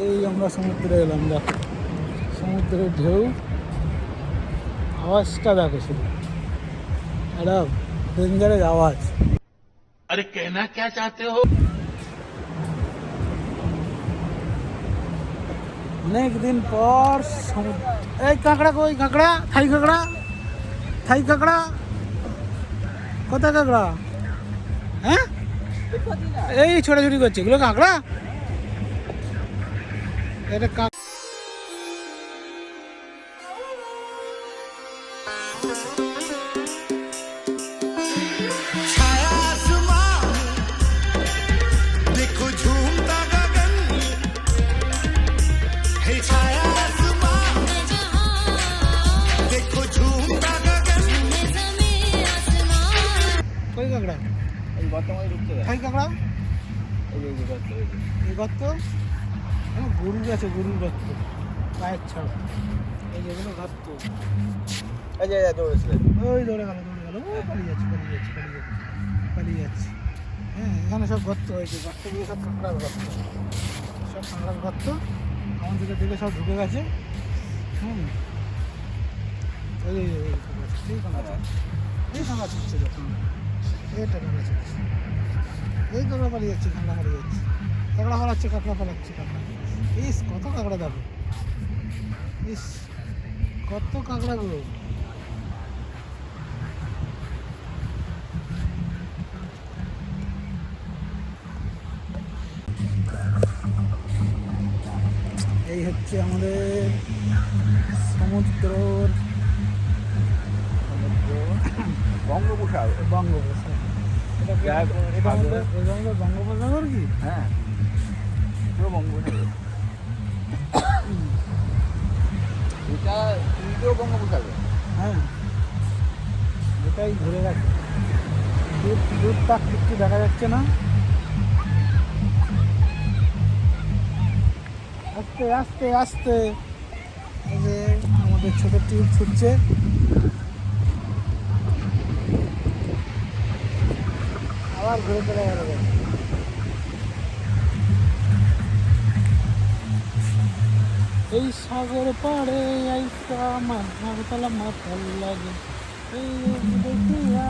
এই আমরা সমুদ্রে এলাম, দেখো সমুদ্রের ঢেউ, আওয়াজটা দেখো শুধু, একটা ডেঞ্জারের আওয়াজ। अरे कहना क्या चाहते हो? অনেক দিন পর সমুদ্র। এই কাঁকড়া কই? কাঁকড়া, থাই কাঁকড়া, থাই কাঁকড়া, কোথায় কাঁকড়া? হ্যাঁ, এই ছোটাছুটি করছে, এগুলো কাঁকড়া? এটা কই কাঁকড়া? এই বর্তমানে ঢুকতে দেয়। থাই কাঁকড়া, এই যে গর্ত, এই গর্ত, গরু গেছে, গরুর গর্ত, পায়ের ছাপ, এই যেগুলো গর্ত। এই যে দৌড়েছিলেন। ওই দৌড়ে গেল, দৌড়ে গেল, ও পালিয়ে যাচ্ছে, পালিয়ে যাচ্ছে, পালিয়ে যাচ্ছে, পালিয়ে যাচ্ছে। হ্যাঁ, এখানে সব গর্ত হয়েছে, গর্ত দিয়ে সব কাঁকড়ার গর্ত, সব কাঁকড়ার গর্ত। আমাদের দিকে সব ঢুকে গেছে। হুম, এই এই কাঁকড়া, এই কাঁকড়া ছুটছে, দেখুন এটা কাঁকড়া ছুটছে, এই কাঁকড়া পালিয়ে যাচ্ছে, কাঁকড়া পালিয়ে যাচ্ছে, কাঁকড়া পালাচ্ছে, কাঁকড়া পালাচ্ছে, কাঁকড়া। ইস কত কাঁকড়া দেখো, ইস কত কাঁকড়াগুলো। এই হচ্ছে আমাদের সমুদ্রর বঙ্গোপসাগর। বঙ্গোপসাগর। এটা আমাদের বঙ্গোপসাগর কি? হ্যাঁ, পুরো বঙ্গোপসাগর। এটা উল্টো বঙ্গোপসাগর। হ্যাঁ, এটাই ঘুরে গেছে, দুধটা কিছু দেখা যাচ্ছে না। আস্তে আস্তে আস্তে এই যে আমাদের ছোট টিউব ছুটছে, আবার ঘুরে চলে গেল। এই সাগর পাড়ে আইসা মাথালা মাথাল লাগে, এই দেখিয়া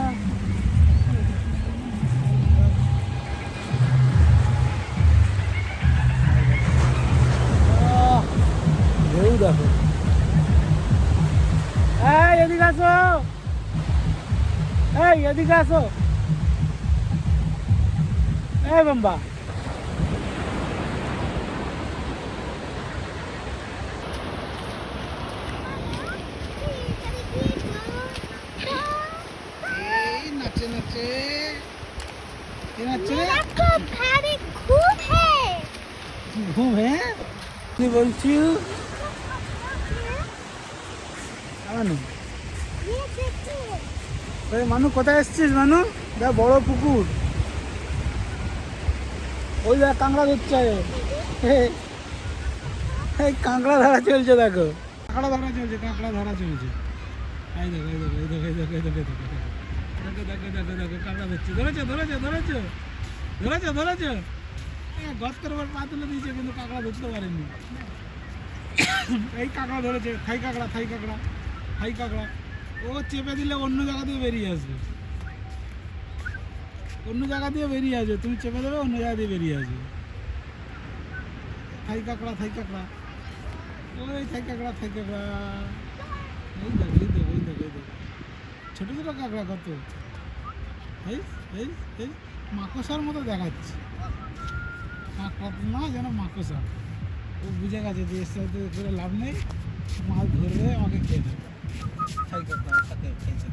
ঢেউ দেখো। এই এদিকে আসো, এই এদিকে আসো, এই বাম্বা। এই নাচে নাচে, কি নাচছে রে? ঘুম? হ্যাঁ, কি বলছি মানু? মানু কোথায় এসছিস মানু? দেখ বড় পুকুর, ওই দেখ কাঁকড়া ধরছে, এই কাঁকড়া ধরা চলছে, দেখো কাঁকড়া ধরা চলছে, কাঁকড়া ধরা চলছে। এই দেখো, এই দেখো, এই দেখো, এই দেখো, এই দেখো, দেখো, দেখো, দেখো, দেখো, কাঁকড়া ধরছে, ধরেছো, ধরেছো, ধরেছো, ধরেছো, ধরেছো। গর্তের উপর পা তুলে দিয়েছে, কিন্তু কাঁকড়া ধরতে পারেনি। এই কাঁকড়া ধরেছে, থাই কাঁকড়া, থাই কাঁকড়া, থাই কাঁকড়া। ও চেপে দিলে অন্য জায়গা দিয়ে বেরিয়ে আসবে, অন্য জায়গা দিয়ে বেরিয়ে আসবে, তুমি চেপে দেবে, অন্য জায়গা দিয়ে বেরিয়ে আসবে। থাই কাঁকড়া, থাই কাঁকড়া, ওই থাই কাঁকড়া, থাই কাঁকড়া। এই দেখো, এই দেখো, এই দেখো, এই দেখো, ছোটো ছোটো কাঁকড়া কত। এই এই এই মাকড়সার মতো দেখাচ্ছে, কাঁকড়া না যেন মাকড়সা। ও বুঝে গেছে যে এর সাথে করে লাভ নেই, মাছ ধরবে আমাকে খেয়ে দেবে। থাই কাঁকড়া, থাকে খেয়েছে,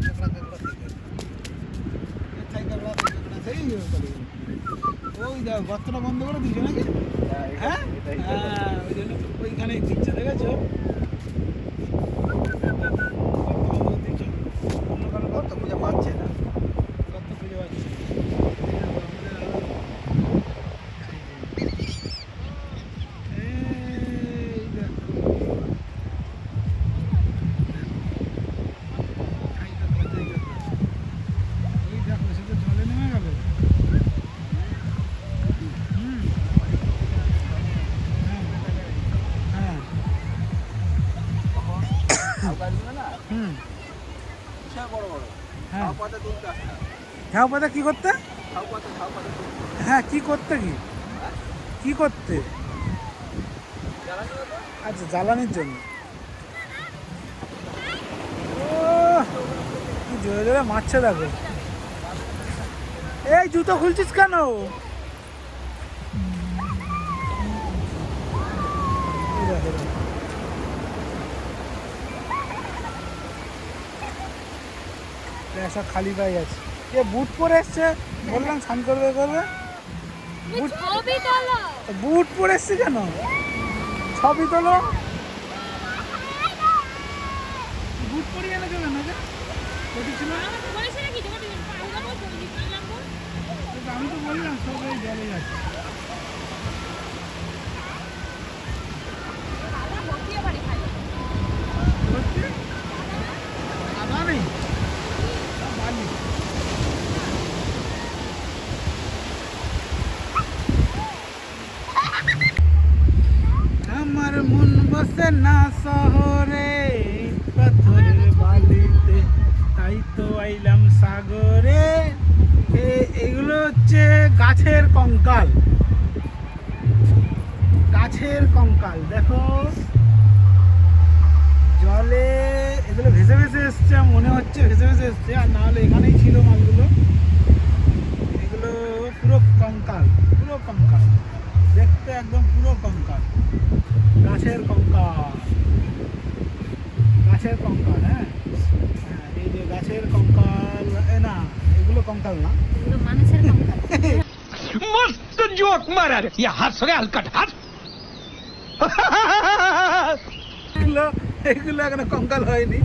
কাঁকড়া কাঁকড়া থেকে থাই কাঁকড়া, থাই কাঁকড়া থেকেই ওই দেখো গর্তটা বন্ধ করে দিয়েছো নাকি? হ্যাঁ, হ্যাঁ, ওই জন্য ওইখানে দিচ্ছে, দেখেছো? অন্য কারো গর্ত খুঁজে পাচ্ছে না, গর্ত খুঁজে পাচ্ছে। ঝাউ গাছগুলো না হুম বিশাল বড় বড় হ্যাঁ ঝাউ পাতা তুলতে আসতে হবে। ঝাউ পাতা কি করতে? ঝাউ পাতা তুলতে হ্যাঁ কি করতে কি করতে? জ্বালানি হতো। আচ্ছা জ্বালানির জন্য। ও কি জোরে জোরে মারছে দেখো। এই জুতো খুলছিস কেন? এই দেখো, দেখো। সব খালি পায়ে আছে। এ বুট পরে এসছে, বললাম স্নান করবে বুট ছবি তোলো। বুট পরে এসছে কেন? ছবি তোলো। বুট পরে গেলে কেন না? কোটি ছিল না? আমাকে বলেছে নাকি তোমার পাউডার মতো নিলাম বল। আমি তো বললাম সব এই জলে যাচ্ছে। দাদা বসিয়ে বাড়ি খাই। হচ্ছে? আদা নেই? বালি। আমার মন বসে না শহরে, পাথরের বালিতে, তাই তো আইলাম সাগরে। এগুলো হচ্ছে গাছের কঙ্কাল, গাছের কঙ্কাল দেখো জলে। এগুলো ভেসে ভেসে এসছে, মনে হচ্ছে ভেসে ভেসে এসছে, আর না হলে এখানেই ছিল মাছগুলো। এগুলো পুরো কঙ্কাল, পুরো কঙ্কাল, দেখতে একদম পুরো কঙ্কাল, গাছের কঙ্কাল, গাছের কঙ্কাল। হ্যাঁ হ্যাঁ, এই যে গাছের কঙ্কাল। না এগুলো কঙ্কাল না, এগুলো মানুষের কঙ্কাল। मस्त जोक मारा रे ये हंस रे हलकट हंस এগুলো এগুলো এখনো কঙ্কাল হয়নি,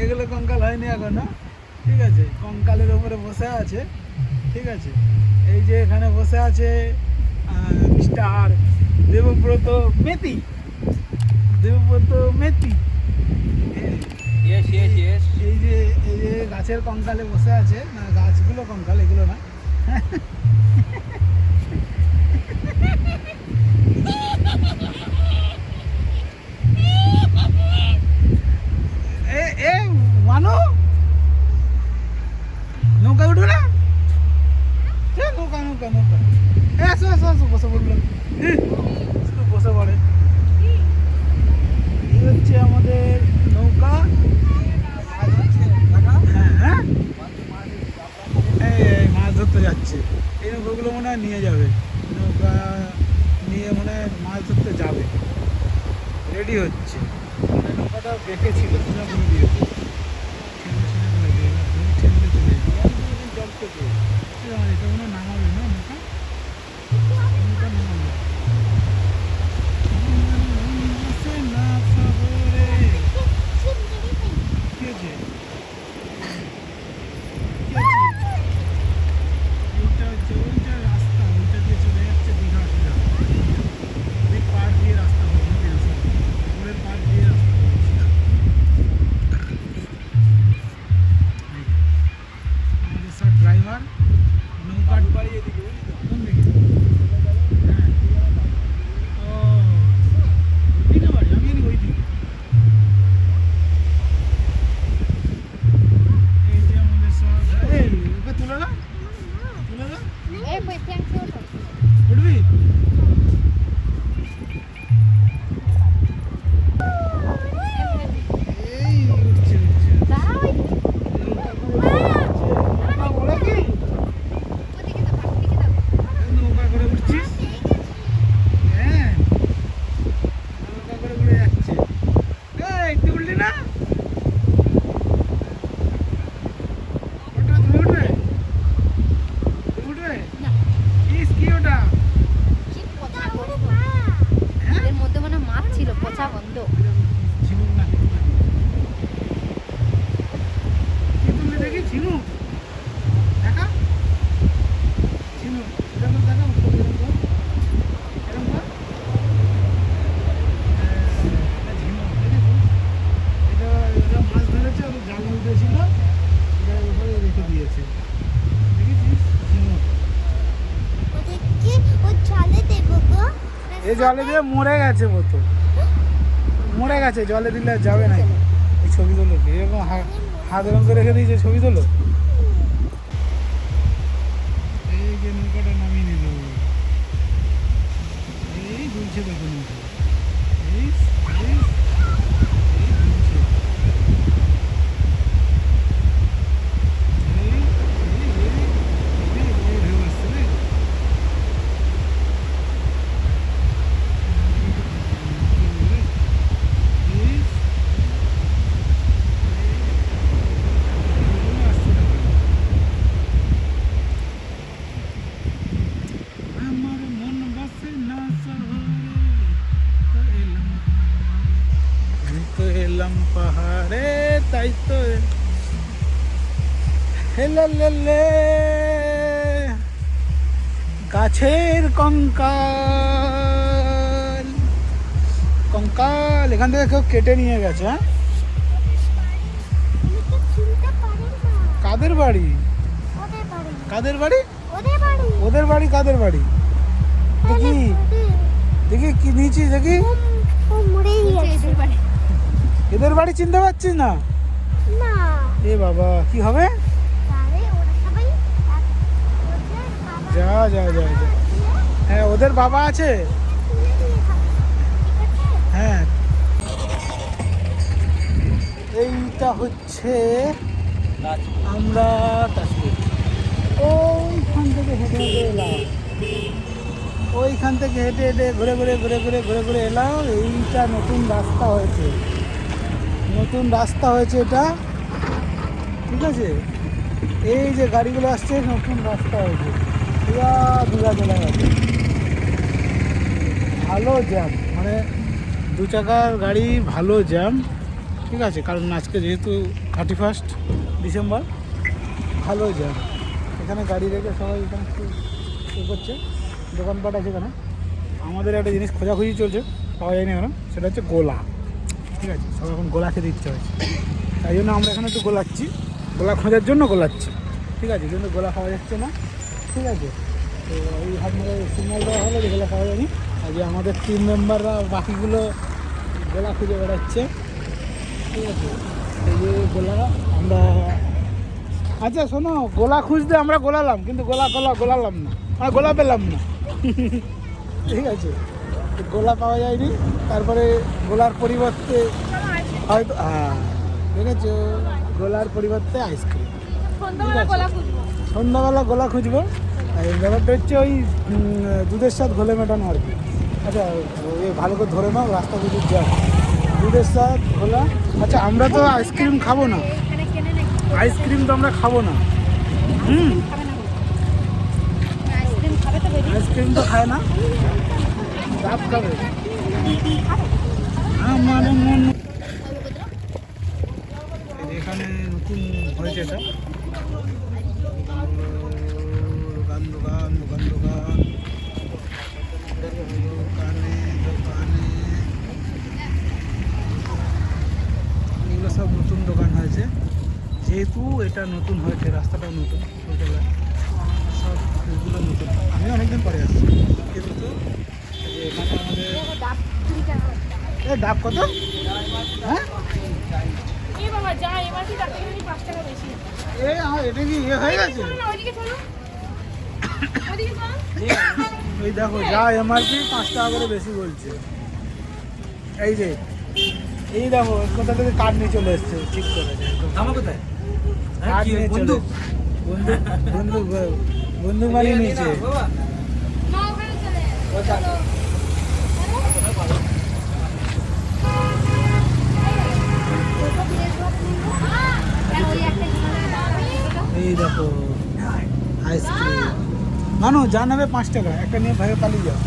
এগুলো কঙ্কাল হয়নি এখনো। ঠিক আছে, কঙ্কালের উপরে বসে আছে। ঠিক আছে, এই যে এখানে বসে আছে mister Debabrata Meti, Debabrata Meti. Yes yes yes. এই যে গাছের কঙ্কালে বসে আছে, না গাছগুলো কঙ্কাল, এগুলো না। এ মানো নৌকা উঠবে না? নৌকা নৌকা নৌকা। আসো আসো আসো, বসে পড়লো, শুধু বসে পড়ে। এই হচ্ছে আমাদের নৌকা। হ্যাঁ হ্যাঁ, এই মাছ ধরতে যাচ্ছে। এই নৌকাগুলো মনে হয় নিয়ে যাবে, নৌকা নিয়ে মনে হয় মাছ ধরতে যাবে, রেডি হচ্ছে। মানে নৌকাটা বেঁকে ছিল, সোজা করে দিয়েছে, ছেড়ে চলে যাবে জল থেকে। এটা মনে হয় নামাবে না নৌকা, নৌকা নামাবে। না সাগরে কি হয়েছে? এইটা হচ্ছে ওইটা রাস্তা, ওইটা দিয়ে চলে যাচ্ছে দীঘা সোজা। ওই পাড় দিয়ে রাস্তা হবে, ওপরের পাড় দিয়ে রাস্তা হবে সোজা। এই যে, আমাদের স্যার ড্রাইভার নৌকার বাড়ি এদিকে, কোন দিকে? হ্যাঁ ও ওইদিকে বাড়ি, আমি জানি ওইদিকে। এই যে আমাদের স্যার, এই ওকে তুলে দাও, তুলে দাও। এই বই থ্যাঙ্কস ওঠো। উঠবি? এই উঠছে উঠছে। দাঁড়াও। নৌকা করে উঠছে। নৌকা বলে কি? ওদিকে দাও, পাশদিকে দাও। নৌকা করে উঠছিস? হ্যাঁ, নৌকা করে উড়ে যাচ্ছে। এই তুই উঠলি না? ওটা তুমি উঠবে? তুমি উঠবে? না। কি ওটা? কি পচা গন্ধ। হ্যাঁ? এর মধ্যে মনে হয় মাছ ছিল, পচা গন্ধ। ঝিনুক না কি তুললি দেখি? ঝিনুক দেখা, ঝিনুক এটা তো দেখা, এরকম কর, এরকম কর। এটা ঝিনুক, দেখেছো? এটা মাছ ধরেছে, ওদের জাল উঠেছিল, এটার উপরে রেখে দিয়েছে, দেখেছিস? ঝিনুক। ওদেরকে ও জলে দেবো গো। এই জলে দিয়ে মরে গেছে বোতল, মরে গেছে, জলে দিলে আর যাবে না। এই ছবি তোলো কি এরকম হাত এরকম করে রেখে দিয়েছে, ছবি তোলো। এই যে নৌকাটা নামিয়ে নিল, এই দুলছে দেখুন, এই এই এই দুলছে, এই এই এই ঢেউ আসছে রে। আমার মন বসে না শহরে, তো এলাম আমি তো এলাম পাহাড়ে, তাই তো হেলে লে গাছের কঙ্কাল, কঙ্কাল এখান থেকে কেউ কেটে নিয়ে গেছে। হ্যাঁ, কাদের বাড়ি? কাদের বাড়ি? ওদের বাড়ি? কাদের বাড়ি? দেখি দেখি কি নিয়েছিস, দেখি এদের বাড়ি চিনতে পারছিস না? এ বাবা, কি হবে? যা যা যা যা, হ্যাঁ ওদের বাবা আছে। হ্যাঁ, এইটা হচ্ছে আমরা তাজপুর। ওইখান থেকে হেঁটে হেঁটে এলাম, ওইখান থেকে হেঁটে হেঁটে ঘুরে ঘুরে ঘুরে ঘুরে ঘুরে ঘুরে এলাম। এইটা নতুন রাস্তা হয়েছে, নতুন রাস্তা হয়েছে এটা, ঠিক আছে। এই যে গাড়িগুলো আসছে, নতুন রাস্তা হয়েছে, পুরা দীঘা চলে গেছে। ভালো জ্যাম, মানে দু চাকার গাড়ি ভালো জ্যাম, ঠিক আছে। কারণ আজকে যেহেতু 31 ডিসেম্বর, ভালো জ্যাম। এখানে গাড়ি রেখে সবাই এখানে এ করছে, দোকানপাট আছে এখানে। আমাদের একটা জিনিস খোঁজাখুঁজি চলছে, পাওয়া যায়নি এখন, সেটা হচ্ছে গোলা, ঠিক আছে। সব এখন গোলা খেতে ইচ্ছা হয়েছে, তাই জন্য আমরা এখানে একটু গোলাচ্ছি, গোলা খোঁজার জন্য গোলাচ্ছি, ঠিক আছে। কিন্তু গোলা পাওয়া যাচ্ছে না, ঠিক আছে। তো এই হাত ধরে সিগন্যাল দেওয়া হলো যে গোলা পাওয়া যায়নি। আর যে আমাদের টিম মেম্বাররা বাকিগুলো গোলা খুঁজে বেড়াচ্ছে, ঠিক আছে। এই যে গোলা আমরা, আচ্ছা শোনো, গোলা খুঁজতে আমরা গোলালাম, কিন্তু গোলালাম না, মানে গোলা পেলাম না, ঠিক আছে। গোলা পাওয়া যায়নি, তারপরে গোলার পরিবর্তে হয়তো, হ্যাঁ দেখেছো, গোলার পরিবর্তে আইসক্রিম। সন্ধ্যাবেলা গোলা খুঁজবো। এই ব্যাপারটা হচ্ছে ওই দুধের সাথে ঘোলে মেটানো আর কি। আচ্ছা ওই ভালো করে ধরে নাও, রাস্তা দুধের যায়, দুধের সাথে ঘোলা। আচ্ছা আমরা তো আইসক্রিম খাবো না, আইসক্রিম তো আমরা খাবো না। আইসক্রিম তো খায় না, ডাব খাবে। আমার মন, এখানে নতুন হয়েছে এটা, দোকান দোকান দোকান দোকান দোকানে দোকানে, এগুলো সব নতুন দোকান হয়েছে। যেহেতু এটা নতুন হয়েছে, রাস্তাটাও নতুন, সব এগুলো নতুন। আমি অনেকদিন পরে আসছি, কিন্তু এখানে আমাদের ডাব কত? হ্যাঁ এটা কি ইয়ে হয়ে গেছে? এই দেখো, যা এমআরপি 5 টাকা করে বেশি বলছে। এই যে এই দেখো, কোথা থেকে কার্ড নিয়ে চলে এসছে, ঠিক করে আমার কোথায়? কার্ড নিয়ে চলে এসছে। বন্দুক মারিয়ে নিয়েছে। এই দেখো আইসক্রিম, মানু যা নেবে 5 টাকা, একটা নিয়ে ভাইয়ে পালিয়ে যাও।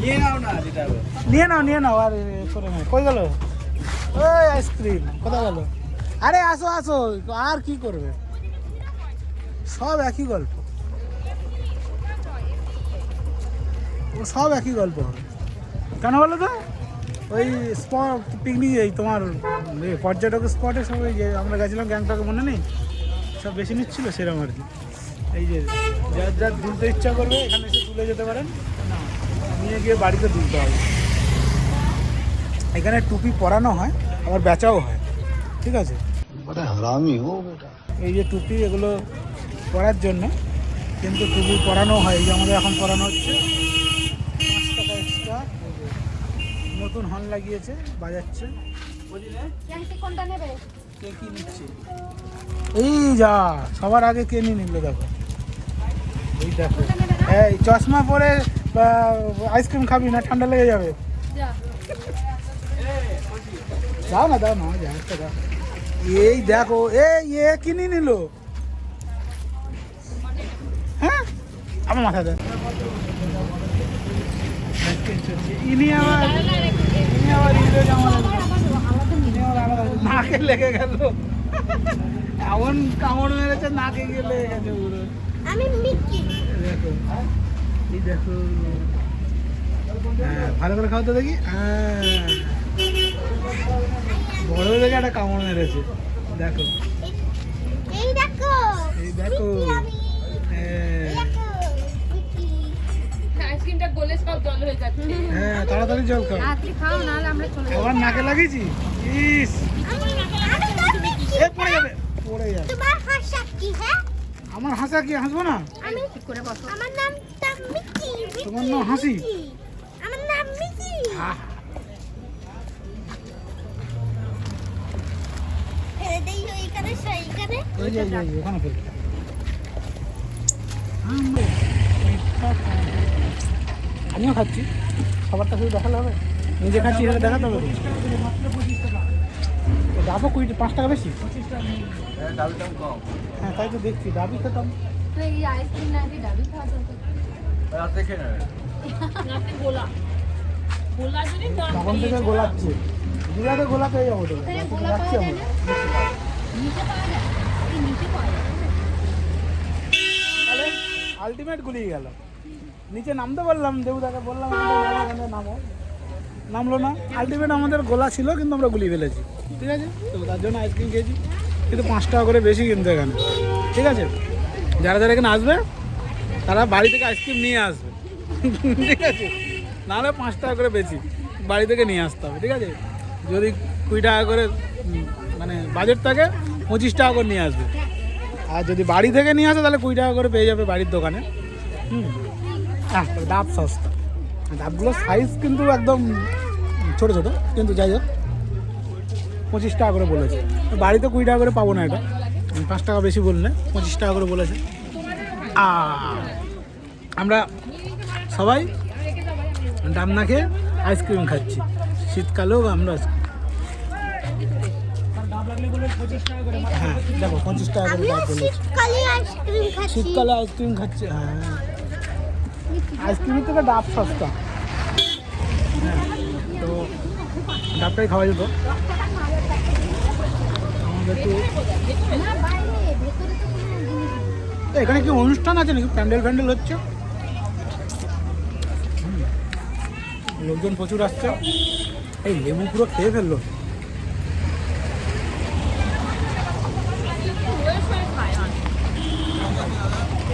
নিয়ে নাও না, যেটা হবে। নিয়ে নাও আর করে নাও। কই গেল ওই আইসক্রিম, কোথায় গেল? আরে আসো আসো, আর কি করবে, সব একই গল্প, ও সব একই গল্প হবে। কেন বলো তো, ওই স্পট পিকনিক, এই তোমার পর্যটক স্পটে সব, ওই যে আমরা গেছিলাম গ্যাংটকে, মনে নেই, সব বেশি নিচ্ছিল সেরকম আর কি। এই যে যার যার তুলতে ইচ্ছা করবে এখানে এসে তুলে যেতে পারেন, না নিয়ে গিয়ে বাড়িতে তুলতে হবে। এখানে টুপি পরানো হয় আবার বেচাও হয়, ঠিক আছে। बड़ा हरामी हो बेटा। এই যে টুপি এগুলো পরার জন্য, কিন্তু টুপি পরানো হয়, এই যে আমাদের এখন পরানো হচ্ছে 5 টাকা এক্সট্রা। নতুন হর্ন লাগিয়েছে, বাজাচ্ছে। ফ্যান্সি কোনটা নেবে? কে কি নিচ্ছে? এই যা সবার আগে কে নিয়ে নিল দেখো, এই দেখো। এই চশমা পরে আইসক্রিম খাবি না, ঠান্ডা লেগে যাবে। যা দাও না দাও দাও। এই দেখো, এই কি নিয়ে নিল? হ্যাঁ আমার মাথা দেয়। ইনি আবার ইংরেজ নাকে লেগে গেল, এমন কামড় মেরেছে নাকে গিয়ে লেগে গেছে পুরো। আমি মিকি। দেখো এই দেখো, হ্যাঁ ভালো করে খাও তো দেখি। বড় দেখে একটা কামড় মেরেছে, দেখো এই দেখো এই দেখো। আইসক্রিমটা গলে সব জল হয়ে যাচ্ছে। হ্যাঁ তাড়াতাড়ি জল খাও। রাত্রি খাও না হলে আমরা চলে আবার নাকে লাগিয়েছি, ইস এ পড়ে যাবে। তোমার হাসা কি? হ্যাঁ আমার হাসা কি, হাসবো না? আমি ঠিক করে বসো। আমার নামটা মিকি। তোমার নাম হাসি? আমার নাম মিকি। আহ, ফেলে দেই ওইখানে সেইখানে। এই যে ওখানে ফেল। আমিও খাচ্ছি, সবারটা শুধু দেখালে হবে? নিজে খাচ্ছি এখানে দেখাতে হবে। ডাবও 5 টাকা বেশি। ডাবের দাম কম। হ্যাঁ তাই তো দেখছি, ডাবই খেতাম। তো এই আইসক্রিম না দিয়ে ডাবি খাওয়া দরকার। রাত দেখে নেবে। রাতে গোলা গোলা যদি দাম তখন থেকে গোলাচ্ছে, দুরাতে গোলা পেয়ে যাবো তো। এখানে গোলা পাওয়া যাচ্ছি যায় আমরা। না? নিচে পাওয়া যায়? এই নিচে পাওয়া যায়। তাহলে আলটিমেট গুলিয়ে গেল। নিচে নামতে বললাম, দেবুদাকে বললাম এখানে নামো, নামলো না। আলটিমেট আমাদের গোলা ছিল, কিন্তু আমরা গুলিয়ে ফেলেছি, ঠিক আছে। তো তার জন্য আইসক্রিম খেয়েছি, কিন্তু 5 টাকা করে বেশি কিন্তু এখানে, ঠিক আছে। যারা যারা এখানে আসবে তারা বাড়ি থেকে আইসক্রিম নিয়ে আসবে, ঠিক আছে। নাহলে 5 টাকা করে বেশি বাড়ি থেকে নিয়ে আসতে হবে, ঠিক আছে। যদি 20 টাকা করে মানে বাজেট থাকে, 25 টাকা করে নিয়ে আসবে। আর যদি বাড়ি থেকে নিয়ে আসে তাহলে 20 টাকা করে পেয়ে যাবে বাড়ির দোকানে। ডাব সস্তা, ডাবগুলোর সাইজ কিন্তু একদম ছোট ছোট, কিন্তু যাই হোক 25 টাকা করে বলেছে। বাড়িতে 20 টাকা করে পাবো না, এটা 5 টাকা বেশি বললে 25 টাকা করে বলেছে। আমরা সবাই ডাব না খেয়ে আইসক্রিম খাচ্ছি, শীতকালেও আমরা হ্যাঁ দেখো 25 টাকা করে ডাব বলেছে। শীতকালে আইসক্রিম খাচ্ছি। শীতকালে আইসক্রিম খাচ্ছে, হ্যাঁ আইসক্রিমের থেকে ডাব সস্তা। হ্যাঁ তো ডাবটাই খাওয়া যেত। আমাদের তো না বাইরে ভেতরে তো কোনো জিনিস নেই। এখানে কি অনুষ্ঠান আছে নাকি, প্যান্ডেল ফ্যান্ডেল হচ্ছে? লোকজন প্রচুর আসছে। এই লেবু পুরো খেয়ে ফেললো।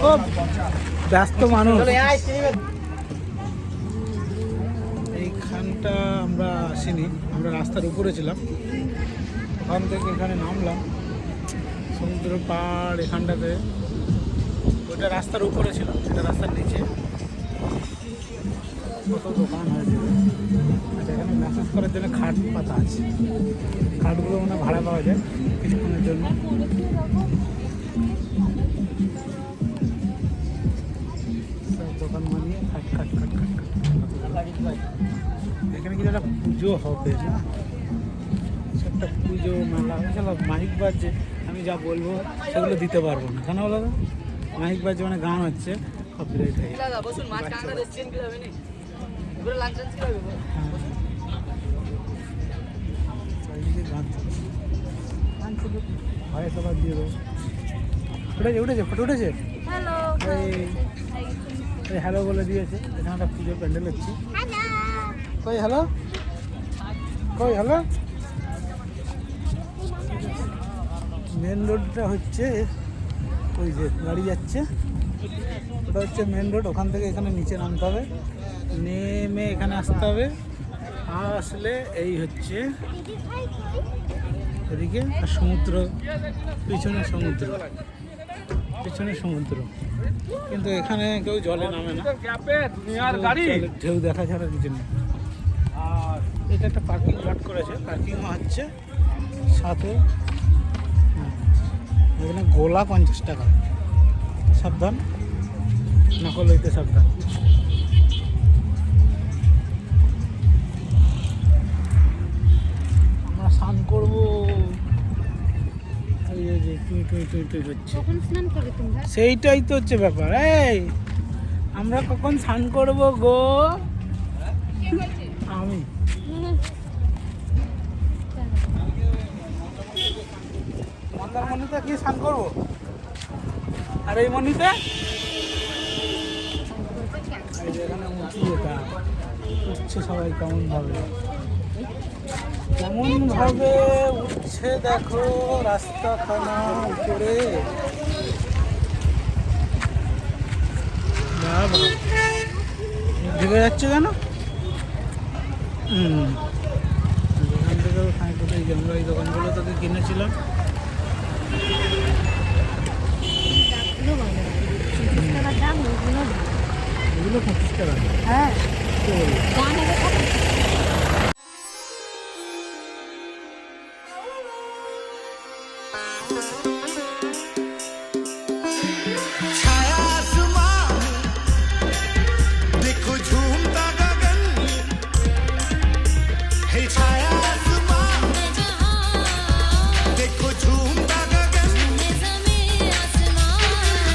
ও ব্যস্ত মানুষ। এইখানটা আমরা আসিনি, আমরা রাস্তার উপরে ছিলাম, ওখান থেকে এখানে নামলাম। সমুদ্র পাড় এখানটাতে, ওইটা রাস্তার উপরে ছিল, এটা রাস্তার নিচে। কত দোকান হয়েছে। আচ্ছা এখানে মেসেজ করার জন্য খাট পাতা আছে, খাটগুলো মানে ভাড়া পাওয়া যায় কিছুক্ষণের জন্য। সব দোকান মানিয়ে খাট খাট খাট খাট খাট। এখানে কিন্তু একটা পুজো হবে না, একটা পুজো মেলা। চলো মাইক বাজছে, আমি যা বলবো সেগুলো দিতে পারবো না, কেন বলো তো? মাইক বাজছে মানে গান হচ্ছে, কপিরাইট হয়ে যাবে। চারিদিকে গান চলছে, গান চলছে, ভয়েস ওভার দিয়ে দেবো। উঠেছে ফটো উঠেছে। হ্যালো এই হ্যালো বলে দিয়েছে। এখানে একটা পুজোর প্যান্ডেল হচ্ছে। হ্যালো কই হ্যালো, কই হ্যালো। মেন রোডটা হচ্ছে ওই যে গাড়ি যাচ্ছে, ওটা হচ্ছে মেন রোড। ওখান থেকে এখানে নিচে নামতে হবে, নেমে এখানে আসতে হবে, আসলে এই হচ্ছে এদিকে আর সমুদ্র, পিছনে সমুদ্র, পিছনে সমুদ্র, কিন্তু এখানে কেউ জলে নামে না, জলের ঢেউ দেখা ছাড়া কিছু নেই। আর এটা একটা পার্কিং লট করেছে, পার্কিংও হচ্ছে সাথে। এখানে গোলা 50 টাকা, সাবধান নকল হইতে সাবধান। আমরা স্নান করবো, এই যে টুই টুই টুই টুই হচ্ছে, কখন স্নান করবে তোমরা? সেইটাই তো হচ্ছে ব্যাপার। এই আমরা কখন স্নান করবো গো? আমি মন্দারমণিতে কি স্নান করবো? আর এই মণিতে এই যে এখানে উঁচু এটা উঠছে, সবাই কেমন ভাবে উঠছে, দেখো রাস্তা খানা উপরে। ভেবে যাচ্ছে কেন? এখান থেকেও খানিকটা এই যে আমরা এই দোকানগুলো থেকে কিনেছিলাম। ডাবগুলো ভালো, 25 টাকার দাম ওইগুলো। এগুলো 25 টাকা। হ্যাঁ, কি বলবো? দাম হবে কত?